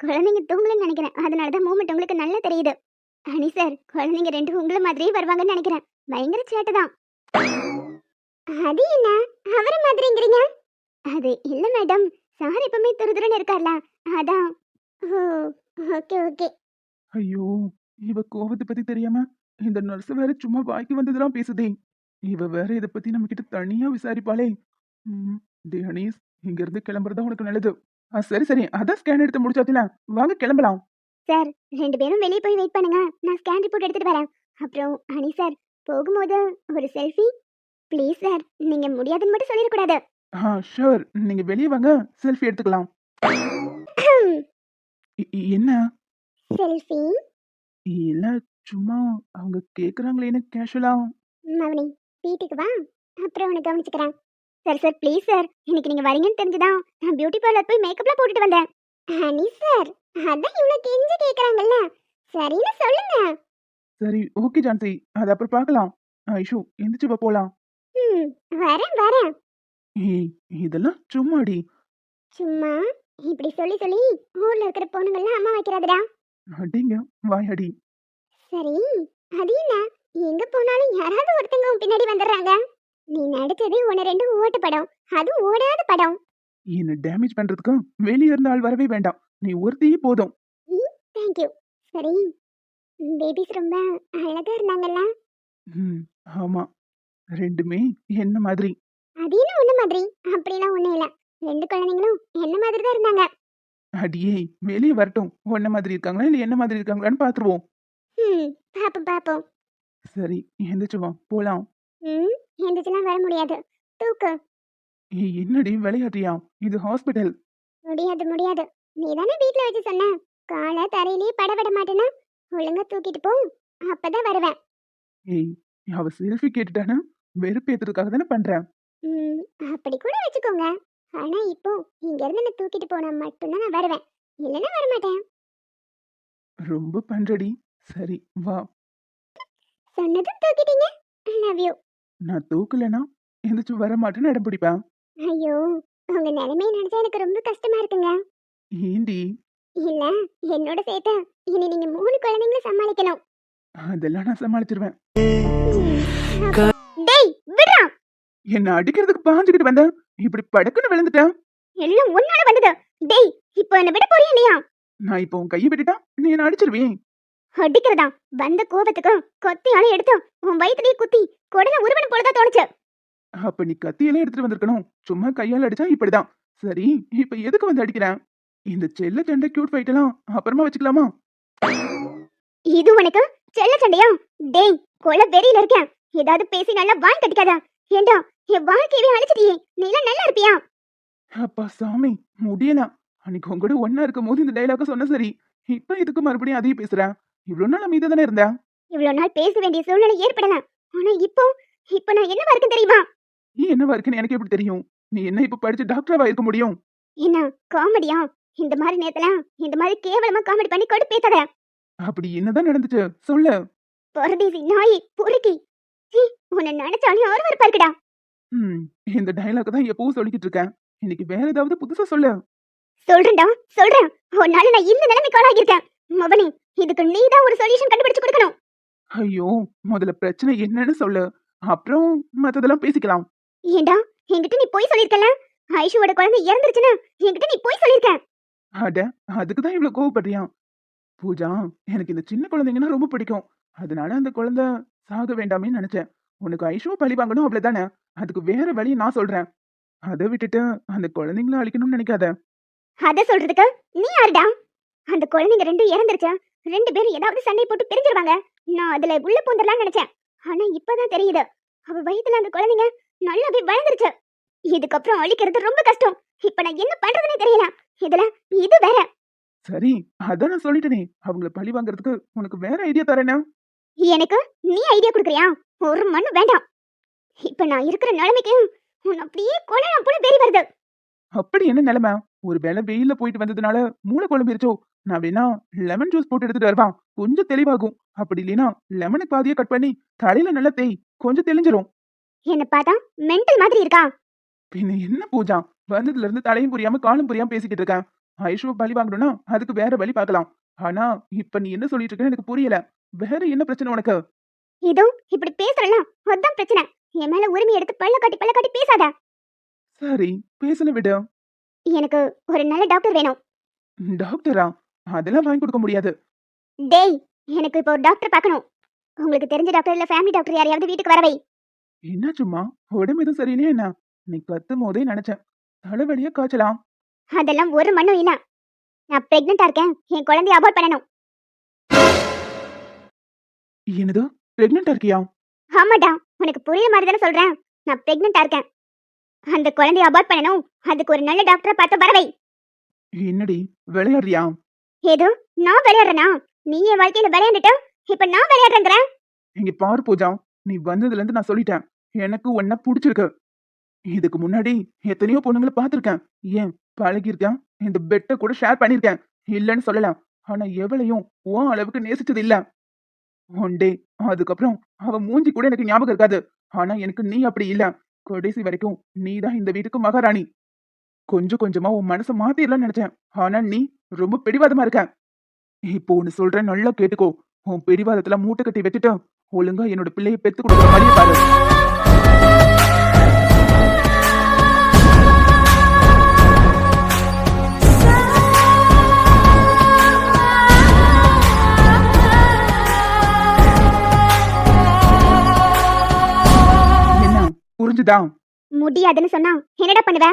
குழந்தைங்க தூங்கலன்னு நினைக்கிறேன். அதனாலதான் மூமெண்ட் உங்களுக்கு நல்லா தெரியுது. அனி சார், குழந்தைங்க ரெண்டும் உங்களை மாதிரியே வருவாங்கன்னு நினைக்கிறேன். பயங்கர சேட்டை தான். அது என்ன அவர மாதிரிங்கிறீங்க? அது இல்ல மேடம், சார் எப்பவுமே துருதுருன்னு இருக்கார்ல, அதான். ஓ, ஓகே ஓகே. ஐயோ! இவ கோவத்த பத்தி தெரியாம, இந்த நர்ஸ் வேற சும்மா வாய்க்கு வந்ததெல்லாம் பேசுதே! இவ வேற இத பத்தி நம்மகிட்ட தனியா விசாரிப்பாளே! ம். டேய் அனீஸ், இங்கிருந்து கிளம்புறது உனக்கு நல்லது. சரி, சரி. அதான் ஸ்கேன் எடுத்து முடிச்சாச்சுல. வாங்க கிளம்பலாம். சார், 2 பேரும் வெளியே போய் வெயிட் பண்ணுங்க. நான் ஸ்கேன் ரிப்போர்ட் எடுத்துட்டு வரேன். அப்புறம் அனி சார், போகும்போது ஒரு செல்ஃபி ப்ளீஸ் சார். நீங்க முடியாதுன்னு மட்டும் சொல்லிடக்கூடாது. ஷூர். நீங்க வெளிய வாங்க. செல்ஃபி எடுத்துக்கலாம். என்ன? செல்ஃபி? இல்ல, சும்மா அவங்க கேக்குறாங்களேன்னு கேஷுவலா. மவனி, வீட்டுக்கு வா, அப்புறம் உன்னை கவனிச்சுக்கிறேன். சரி சார், ப்ளீஸ் சார். இன்னைக்கு நீங்க வரீங்கன்னு தெரிஞ்சுதான் நான் பியூட்டி பார்லர் போய் மேக்கப்லாம் போட்டுட்டு வந்தேன். அனி சார், அதான் இவ்வளோ கெஞ்சி கேட்குறாங்கல்ல, சரின்னு சொல்லுங்க. சரி, ஓகே ஜான்சி. அது அப்புறம் பார்க்கலாம். ஐஷு, எந்திரிச்சு வா போலாம். ம், வரேன் வரேன். ஏய், இதெல்லாம் சும்மாடி. சும்மா இப்படி சொல்லி சொல்லி ஊர்ல இருக்கிற பொண்ணுங்கள்லாம் அம்மா வைக்கிறாதுடா. அடிங்க, வாயாடி. சரி, அது என்ன, எங்க போனாலும் யாராவது ஒருத்தங்க உன் பின்னாடி வந்துடுறாங்க. நீ நடிச்சது ஒன்று ரெண்டு ஓட்டு படம், அதுவும் ஓடாத படம். என்ன டேமேஜ் பண்றதுக்கு வெளிய இருந்த ஆள் வரவே வேண்டாம். நீ ஒருத்தியே போதும். தேங்க்யூ. சரி, பேபிஸ் ரொம்ப அழகா இருந்தாங்கல்ல? ம், ஆமா. ரெண்டுமே என்ன மாதிரி. அது என்ன ஒண்ணு மாதிரி? அப்படிலாம் ஒண்ணும் இல்ல. 2 குழந்தைங்களும் என்ன மாதிரி தான் இருந்தாங்க. அடியே, வெளிய வரட்டும். உன்ன மாதிரி இருக்காங்களா இல்ல என்ன மாதிரி இருக்காங்களான்னு பாத்துருவோம். ம், பாப்போம் பாப்போம். சரி, எந்திரிச்சு வா போலாம். ம், எந்திரிச்சுலாம் வர முடியாது. தூக்கு. ஏய், என்னடி விளையாடுறியா? இது ஹாஸ்பிடல். முடியாது முடியாது. நீ தானே வீட்ல வச்சு சொன்ன, காலை தரையிலேயே பட விட மாட்டேன்னா ஒழுங்கா தூக்கிட்டு போ, அப்பதான் வருவேன். ஏய், அவ செல்ஃபி கேட்டுட்டானா? வெறுப்பேத்துறதுக்காக தானே பண்றேன். ம், அப்படி கூட வச்சுக்கோங்க. ஆனா இப்போ இங்க இருந்து என்ன தூக்கிட்டு போனா மட்டும்தான் நான் வருவேன், இல்லைன்னா வரமாட்டேன். ரொம்ப பண்றடி. சரி, வா. சொன்னதும் தூக்கிட்டீங்க. I love you. நான் தூக்கலனா எந்திரிச்சு வர மாட்டேன்னு அடம் பிடிப்பேன். ஐயோ, உங்க நிலைமையை நினைச்சா எனக்கு ரொம்ப கஷ்டமா இருக்குங்க. ஏண்டி? இல்ல, என்னோட சேர்த்து இனி நீங்க 3 குழந்தைங்களை சமாளிக்கணும். அதெல்லாம் நான் சமாளிச்சிருவேன். டேய் விடுறா. என்ன அடிக்கிறதுக்கு பாஞ்சுக்கிட்டு வந்த, இப்படி படக்குன்னு விழுந்துட்டேன். எல்லாம் உன்னால வந்தது. டேய், இப்போ என்ன விட போறியா இல்லையா? நான் இப்போ உன் கையை விட்டுட்டா நீ என்ன அடிச்சிருவேன். அடிக்கிறதா? வந்த கோபத்துக்கு கொத்தியால எடுத்து உன் வயித்துலயே குத்தி குடல உருவனம் போலதான் தோணுச்சு. அப்ப நீ கத்தியெல்லாம் எடுத்துட்டு வந்திருக்கணும். சும்மா கையால அடிச்சா இப்படிதான். சரி, இப்ப எதுக்கு வந்து அடிக்கிறேன்? இந்த செல்ல சண்டை கியூட் ஃபைட் எல்லாம் அப்புறமா வச்சுக்கலாமா? இது உனக்கு செல்ல சண்டையா? டேய், கொலை வெறியில இருக்கேன். ஏதாவது பேசி நல்லா வாய் கட்டிக்காத. ஏண்டா, என் வாழ்க்கையவே அழிச்சிட்டியே. நீ எல்லாம் நல்லா இருப்பியா? அப்பா சாமி, முடியல. அன்னைக்கு உங்க கூட ஒன்னா இருக்கும் போது இந்த டைலாக சொன்ன சரி. இப்ப இதுக்கு மறுபடியும் அதையும் பேசுறேன். இவ்வளவு நாள் அமைதியா தானே இருந்தேன். இவ்வளவு நாள் பேச வேண்டிய சூழ்நிலை ஏற்படல. ஆனா இப்போ நான் என்னவா இருக்குன்னு தெரியுமா? நீ என்னவா இருக்குன்னு எனக்கு எப்படி தெரியும்? நீ என்ன இப்ப படிச்சு டாக்டராவா இருக்க முடியும்? என்ன காமெடியா? இந்த மாதிரி நேரத்துல இந்த மாதிரி கேவலமா காமெடி பண்ணி கடுப்பேத்தாத. அப்படி என்னதான் நடந்துச்சு சொல்லு. பரதேசி நாய் பொறுக்கி. சீ, உன்னை நினைச்சாலே அருவருப்பா இருக்குடா. ம், இந்த டைலாக் தான் எப்பவும் சொல்லிக்கிட்டு இருக்கேன். இன்னைக்கு வேற ஏதாவது புதுசா சொல்லு. சொல்றேன்டா, சொல்றேன். உன்னால நான் இந்த நிலைமைக்கு ஆளாகியிருக்கேன். மவனே, இதுக்கு நீதான் ஒரு சொல்யூஷன் கண்டுபிடிச்சு கொடுக்கணும். ஐயோ, முதல்ல பிரச்சனை என்னன்னு சொல்லு. அப்புறம் மத்ததெல்லாம் பேசிக்கலாம். ஏண்டா, என்கிட்ட நீ போய் சொல்லிருக்கல? ஐஷுவோட குழந்தை இறந்துருச்சுன்னு என்கிட்ட நீ போய் சொல்லிருக்க. அட, அதுக்கு தான் இவ்வளவு கோவப்படுறியா? பூஜா, எனக்கு இந்த சின்ன குழந்தைங்கன்னா ரொம்ப பிடிக்கும். அதனால அந்த குழந்தை சாக வேண்டாமே நினைச்சேன். உனக்கு ஐஷுவ பழி வாங்கணும் அவ்வளவுதானே? அதுக்கு வேற வழி நான் சொல்றேன். அதை விட்டுட்டு அந்த குழந்தைங்கள அழிக்கணும்னு நினைக்காத. அத சொல்றதுக்கு நீ யாருடா? அந்த குழந்தைங்க ரெண்டும் இறந்துருச்சு. 2 பேரும் ஏதாவது சண்டை போட்டு பிரிஞ்சிருவாங்க. நான் அதுல உள்ள பூந்தரலாம்னு நினைச்சேன். ஆனா இப்பதான் தெரியுது, அவ வயித்துல அந்த குழந்தைங்க நல்லாவே வளர்ந்துருச்சு. இதுக்கப்புறம் அழிக்கிறது ரொம்ப கஷ்டம். இப்ப நான் என்ன பண்றதுனே தெரியல. இதுல இது வேற. சரி, அதான் நான் சொல்லிட்டேனே. அவங்கள பழி வாங்குறதுக்கு உனக்கு வேற ஐடியா தரேனா? எனக்கு நீ ஐடியா கொடுக்குறியா? ஒரு மண்ணு வேண்டாம். இப்ப நான் இருக்கிற நிலைமைக்கு உன் அப்படியே கொல்லலாம் போல வெறி வருது. அப்படி என்ன நிலைமை? ஒரு வேளை வெயில்ல போயிட்டு வந்ததுனால மூளை குழம்பிருச்சோ? நான் வேணா லெமன் ஜூஸ் போட்டு எடுத்துட்டு வருவான், கொஞ்சம் தெளிவாகும். அப்படி இல்லைன்னா லெமனுக்கு பாதியா கட் பண்ணி தலையில நல்லா தேய், கொஞ்சம் தெளிஞ்சிரும். என்ன பார்த்தா மென்டல் மாதிரி இருக்கா? பின்ன என்ன பூஜா, வந்ததுல இருந்து தலையும் புரியாம காலும் புரியாம பேசிக்கிட்டு இருக்கேன். ஐஷுவை பழி வாங்கணும்னா அதுக்கு வேற வழி பார்க்கலாம். ஆனா இப்ப நீ என்ன சொல்லிட்டு இருக்கன்னு எனக்கு புரியல. வேற என்ன பிரச்சனை உனக்கு? இதோ இப்படி பேசுறலாம் அதான் பிரச்சனை. என் மேல உரிமை எடுத்து பல்ல காட்டி பேசாத. சரி, பேசல விடு. எனக்கு ஒரு நல்ல டாக்டர் வேணும். டாக்டரா? அதெல்லாம் வாங்கி கொடுக்க முடியாது. டேய், எனக்கு இப்போ ஒரு டாக்டர் பார்க்கணும். உங்களுக்கு தெரிஞ்ச டாக்டர் இல்ல ஃபேமிலி டாக்டர் யாரையாவது வீட்டுக்கு வரவை. என்ன சும்மா உடம்பு எதுவும் சரியில்லையா என்ன? நீ கத்தும் போதே நினைச்சேன் தலைவலியா காய்ச்சலாம். அதெல்லாம் ஒரு மண்ணும் இல்ல. நான் பிரெக்னெண்டா இருக்கேன். என் குழந்தைய அபார்ட் பண்ணணும். என்னது, பிரெக்னெண்டா இருக்கியா? ஆமாடா, உனக்கு புரியுற மாதிரி தானே சொல்றேன். நான் பிரெக்னெண்டா இருக்கேன். அந்த குழந்தைய அபார்ட் பண்ணணும். அதுக்கு ஒரு நல்ல டாக்டரை பார்த்து வரவை. என்னடி விளையாடுறியா? ஏதோ நான் விளையாடுறேனா? நீ என் வாழ்க்கையில விளையாண்டுட்டு இப்ப நான் விளையாடுறேங்கிற. இங்க பாரு பூஜா, நீ வந்ததுல இருந்து நான் சொல்லிட்டேன், எனக்கு உன்னை பிடிச்சிருக்கு. இதுக்கு முன்னாடி எத்தனையோ பொண்ணுங்களை பார்த்திருக்கேன், ஏன் பழகிருக்கேன், இந்த பெட்டை கூட ஷேர் பண்ணிருக்கேன், இல்லன்னு சொல்லலாம். ஆனா எவளையும் உன் அளவுக்கு நேசிச்சது இல்ல. ஒன் டே அதுக்கப்புறம் அவ மூஞ்சி கூட எனக்கு ஞாபகம் இருக்காது. ஆனா எனக்கு நீ அப்படி இல்ல. கடைசி வரைக்கும் நீ தான் இந்த வீட்டுக்கு மகாராணி. கொஞ்சம் கொஞ்சமா உன் மனசை மாத்திரலாம்னு நினைச்சேன். ஆனா நீ ரொம்ப பிடிவாதமா இருக்க. இப்போ ஒன்னு சொல்றேன், நல்லா கேட்டுக்கோ. உன் பிடிவாதத்துல மூட்டை கட்டி வச்சுட்டு ஒழுங்கா என்னோட பிள்ளையை பெத்து கொடுக்குற மாதிரியே பாரு. என்ன புரிஞ்சுதா? முடியாதுன்னு சொன்னா என்னடா பண்ணுவ?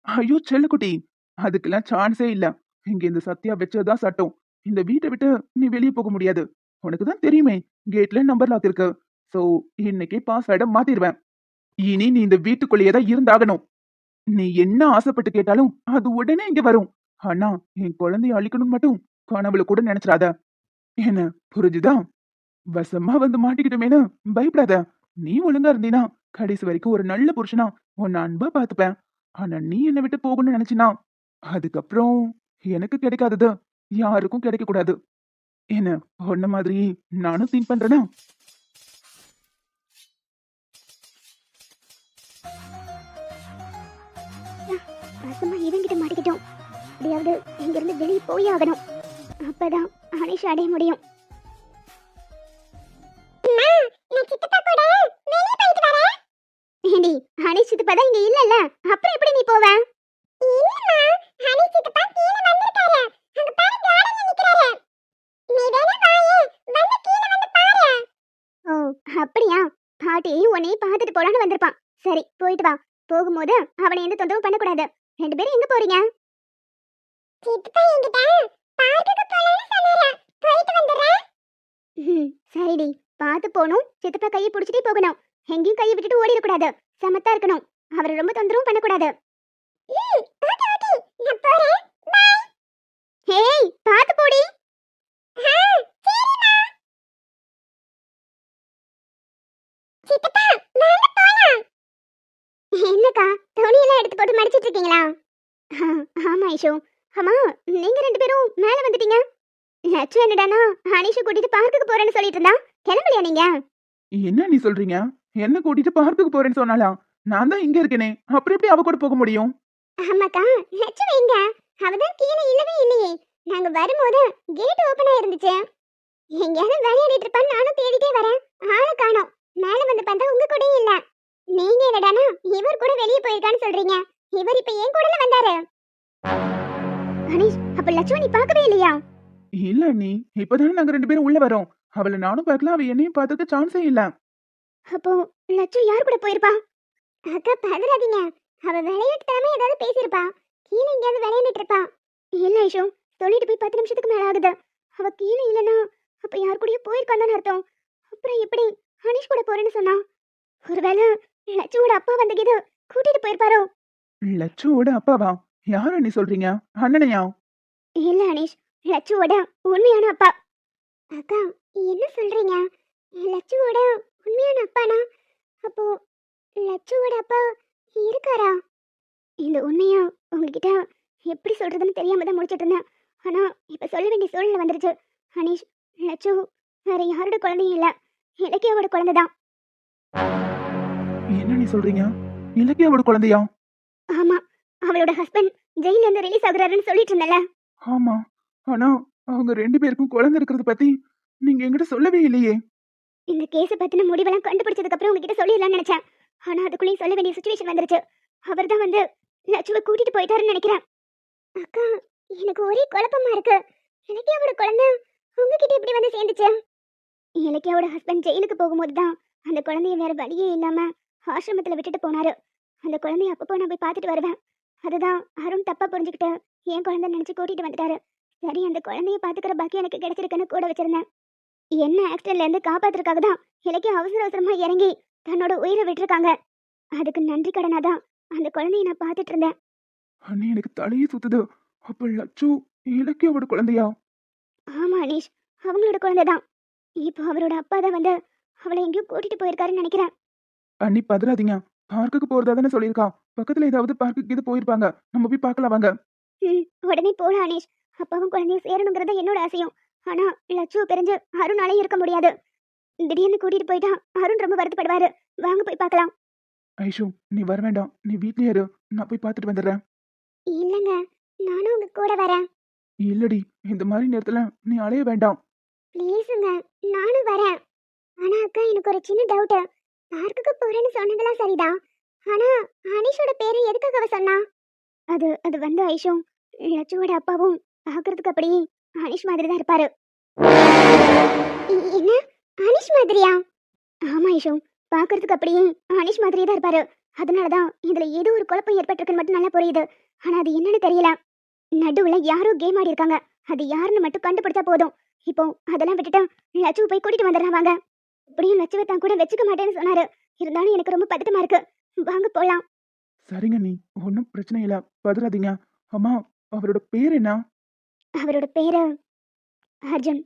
ஐயோ செல்லக்குட்டி, அதுக்கெல்லாம் சான்ஸே இல்ல. இங்க இந்த சத்யா வச்சதுதான் சட்டம். இந்த வீட்டை விட்டு நீ வெளியே போக முடியாது. உனக்கு தான் தெரியுமே, கேட்ல நம்பர் லாக் இருக்கு. சோ இன்னைக்கு பாஸ்வேர்டை மாத்திடுவேன். இனி நீ இந்த வீட்டுக்குள்ளேயே தான் இருந்தாகணும். நீ என்ன ஆசைப்பட்டு கேட்டாலும் அது உடனே இங்க வரும். ஆனா என் குழந்தைய அழிக்கணும் மட்டும் கனவுல கூட நினைச்சிடாத. என்ன புரிஞ்சுதா? வசமா வந்து மாட்டிக்கிட்டோமேனு பயப்படாத. நீ ஒழுங்கா இருந்தீனா கடைசி வரைக்கும் ஒரு நல்ல புருஷனா உன்னை அன்பா பாத்துப்பேன். ஆனா நீ என்னை விட்டு போகணும்னு நினைச்சினா அதுக்கப்புறம் எனக்கு கிடைக்காதது யாருக்கும் கிடைக்க கூடாது. என்ன உன்ன மாதிரி நானும் திங்க் பண்றேனா? வசமா இவங்கிட்ட மாட்டிக்கிட்டோம். எப்படியாவது இங்கிருந்து வெளியே போய் ஆகணும். அப்பதான் அனிஷ் அடைய முடியும். ஏண்டி, அனிஷ் சித்தப்பா தான் இங்க இல்லல்ல, அப்புறம் எப்படி நீ போவ? ஓ, அப்படியா? பாட்டி உன்னை பார்த்துட்டு போலான்னு வந்திருப்பான். சரி, போயிட்டு வா. போகும்போது அவனை எந்த தொந்தரவும் பண்ணக்கூடாது. ரெண்டு பேரும் எங்க போறீங்க? சரிடி, பார்த்து போகணும். சித்தப்பா கையை பிடிச்சிட்டே போகணும். எங்கேயும் கையை விட்டுட்டு ஓடிடக்கூடாது. சமத்தா இருக்கணும். அவரை ரொம்ப தொந்தரவும் பண்ணக்கூடாது. ஹேய், பார்த்து போடி. என்னக்கா, துணியெல்லாம் எடுத்து போட்டு மடிச்சிட்டு இருக்கீங்களா? ஆமா ஐஷு. ஆமா, நீங்க ரெண்டு பேரும் மேல வந்துட்டீங்க. லட்சு என்னடானா அனிஷை கூட்டிட்டு பார்க்குக்கு போறேன்னு சொல்லிட்டு இருந்தா. கிளம்பலையா நீங்க? என்ன நீ சொல்றீங்க? என்ன கூட்டிட்டு பார்க்குக்கு போறேன்னு சொன்னாலா? நான் தான் இங்க இருக்கேனே, அப்புறம் எப்படி அவ கூட போக முடியும்? ஆமாக்கா, லட்சு எங்க? அவதான் கீழே இல்லவே இல்லையே. நாங்க வரும்போது கேட் ஓபனா இருந்துச்சு. எங்கேயாவது விளையாடிட்டு இருப்பான்னு நானும் தேடிட்டே வரேன். ஆளை காணோம். மேல வந்து பார்த்தா உங்க கூடயும் இல்ல. நீங்க என்னடானா இவர் கூட வெளியே போயிருக்கான்னு சொல்றீங்க. இவர் இப்ப ஏன் கூடல வந்தாரு? அனிஷ், அப்ப லட்சுமி நீ பார்க்கவே இல்லையா? இல்ல நீ, இப்பதானே நாங்க ரெண்டு பேரும் உள்ள வரோம். அவளை நானும் பார்க்கல, அவ என்னையும் பார்த்ததுக்கு சான்ஸே இல்ல. அப்போ லட்சு யார் கூட போயிருப்பா? அக்கா பதறாதீங்க. அவ விளையாட்டு தரமே ஏதாவது பேசியிருப்பா. கீழே எங்கேயாவது விளையாண்டுட்டு இருப்பா. இல்ல ஐஷு, சொல்லிட்டு போய் 10 நிமிஷத்துக்கு மேல ஆகுது. அவ கீழே இல்லனா அப்ப யார் கூடயும் போயிருக்கான்னு அர்த்தம். அப்புறம் எப்படி அனிஷ் கூட போறேன்னு சொன்னா? ஒருவேளை லட்சுவோட அப்பா வந்து இது கூட்டிட்டு போயிருப்பாரோ? லட்சுவோட அப்பாவா? யார நீ சொல்றீங்க? அண்ணனையா? இல்ல அனிஷ், லட்சுவோட உண்மையான அப்பா. அக்கா, என்ன சொல்றீங்க? லட்சுவோட உண்மையான அப்பானா? அப்போ லட்சுவோட அப்பா இருக்காரா? இந்த உண்மையா உங்ககிட்ட எப்படி சொல்றதுன்னு தெரியாம தான் முடிச்சிட்டு இருந்தேன். ஆனா இப்ப சொல்ல வேண்டிய சூழ்நிலை வந்துருச்சு. அனிஷ், லட்சு வேற யாரோட குழந்தையும் இல்ல, இலக்கியாவோட குழந்தைதான். என்ன நீ சொல்றீங்க? இலக்கியாவோட குழந்தையா? ஆமா, அவளோட ஹஸ்பண்ட் ஜெயில இருந்து ரிலீஸ் ஆகுறாருன்னு சொல்லிட்டு இருந்தல. ஆமா. ஆனா அவங்க 2 பேருக்கும் குழந்தை இருக்கிறத பத்தி நீங்க என்கிட்ட சொல்லவே இல்லையே. இந்த கேஸ பத்தின முடிவெல்லாம் கண்டுபிடிச்சதுக்கு அப்புறம் உங்ககிட்ட சொல்லிடலாம்னு நினைச்சேன். ஆனா அதுக்குள்ளேயும் சொல்ல வேண்டிய சுச்சுவேஷன் வந்துருச்சு. அவர்தான் வந்து லட்சுவை கூட்டிட்டு போயிட்டாருன்னு நினைக்கிறேன். அக்கா, எனக்கு ஒரே குழப்பமா இருக்கு. இலக்கியாவோட குழந்தை உங்ககிட்ட எப்படி வந்து சேர்ந்துச்சு? இலக்கியாவோட ஹஸ்பண்ட் ஜெயிலுக்கு போகும்போது தான் அந்த குழந்தைய வேற வழியே இல்லாம ஆசிரமத்துல விட்டுட்டு போனாரு. அந்த குழந்தைய அப்பப்போ நான் போய் பார்த்துட்டு வருவேன். அதுதான் அருண் தப்பா புரிஞ்சுக்கிட்டு என் குழந்தை நினைச்சு கூட்டிட்டு வந்துட்டாரு. சரி, அந்த குழந்தைய பாத்துக்கிற பாக்கி எனக்கு கிடைச்சிருக்குன்னு கூட வச்சிருந்தேன். என்ன ஆக்சிடென்ட்ல இருந்து காப்பாத்துறதுக்காக தான் இலக்கிய அவசர அவசரமா இறங்கி தன்னோட உயிரை விட்டுருக்காங்க. அதுக்கு நன்றி கடனா தான் அந்த குழந்தைய நான் பார்த்துட்டு இருந்தேன். அண்ணி எனக்கு தலையே சுத்துது. அப்ப லட்சு இலக்கியாவோட குழந்தையா? ஆமா அனீஷ், அவங்களோட குழந்தை தான். இப்போ அவரோட அப்பா தான் வந்து அவளை எங்கேயோ கூட்டிட்டு போயிருக்காருன்னு நினைக்கிறேன். அண்ணி பதறாதீங்க. பார்க்குக்கு போறதா தானே சொல்லியிருக்கான். பக்கத்துல ஏதாவது பார்க்குக்கு இது போயிருப்பாங்க. நம்ம போய் பார்க்கலாம் வாங்க. உடனே போலாம் அனீஷ். அப்பாவும் குழந்தையும் சேரணுங்கிறது என்னோட ஆசையும். ஆனா லட்சுவ பிரிஞ்சு அருணாலே இருக்க முடியாது. திடீர்னு கூட்டிட்டு போயிட்டா அருண் ரொம்ப வருத்தப்படுவாரு. வாங்க போய் பார்க்கலாம். ஐஷு, நீ வர வேண்டாம். நீ வீட்லயே இரு. நான் போய் பார்த்துட்டு வந்துடுறேன். இல்லங்க, நானும் உங்க கூட வரேன். இல்லடி, இந்த மாதிரி நேரத்துல நீ அலைய வேண்டாம். ப்ளீஸுங்க, நானும் வரேன். ஆனா அக்கா, எனக்கு ஒரு சின்ன டவுட். பார்க்குக்கு போறேன்னு சொன்னதெல்லாம் சரிதான். ஆனா அனீஷோட பேரை எதுக்காக அவ சொன்னா? அது அது வந்து ஐஷு, லட்சுவோட அப்பாவும் பார்க்கறதுக்கு அப்படி அனீஷ் மாதிரி தான் இருப்பாரு. என்ன, அனீஷ் மாதிரியா? ஆமா ஐஷு, பார்க்கறதுக்கு அப்படியே அனீஷ் மாதிரியே தான் இருப்பாரு. அதனாலதான் இதுல ஏதோ ஒரு குழப்பம் ஏற்பட்டிருக்குன்னு மட்டும் நல்லா புரியுது. ஆனா அது என்னன்னு தெரியல. நடுவுல யாரோ கேம் ஆடி இருக்காங்க. அது யாருன்னு மட்டும் கண்டுபிடிச்சா போதும். இப்போ அதெல்லாம் விட்டுட்டு லட்சுவை போய் கூட்டிட்டு வந்துடுறான் வாங்க. இப்படியும் லட்சுவை தான் கூட வச்சுக்க மாட்டேன்னு சொன்னாரு. இருந்தாலும் எனக்கு ரொம்ப பதட்டமா இருக்கு. வாங்க போலாம். சரிங்க நீ, ஒன்றும் பிரச்சனை இல்ல. பதறாதீங்க. அம்மா, அவரோட பேர் என்ன? அவரோட பேரு அர்ஜுன்.